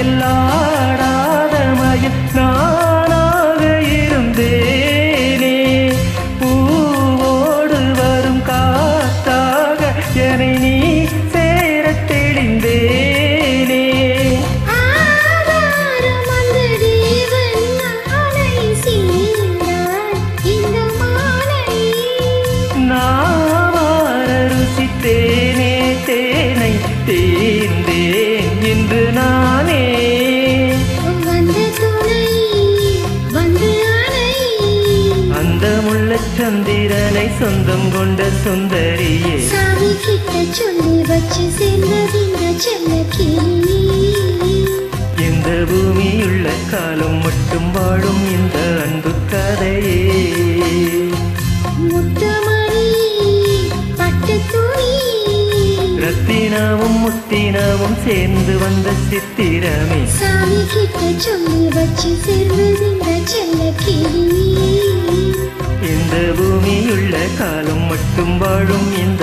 மலையில் ஆடாத மயில் நானாக இருந்தேனே. பூவோடு வரும் காத்தாக என்னை நீ சேரத் தெளிந்தேனே. தேனே தேனை தேர்ந்தேன் என்று நானே. வந்த துணை வந்து அணை அந்த முள்ளச் சந்திரனை சொந்தம் கொண்ட சுந்தரியே. சாமி கிட்ட சொல்லி வச்சு சேர்ந்ததிந்த செல்லக்கிளி. இந்த பூமியுள்ள காலம் மட்டும் வாழும் இந்த அன்பு கதையே. ரத்தினாவும் முத்தினாவும் சேர்ந்து வந்த சித்திரமே. சாமி கிட்ட சொல்லி வச்சு சேர்ந்ததிந்த செல்லக்கிளி. இந்த பூமியுள்ள காலம் மட்டும் வாழும் இந்த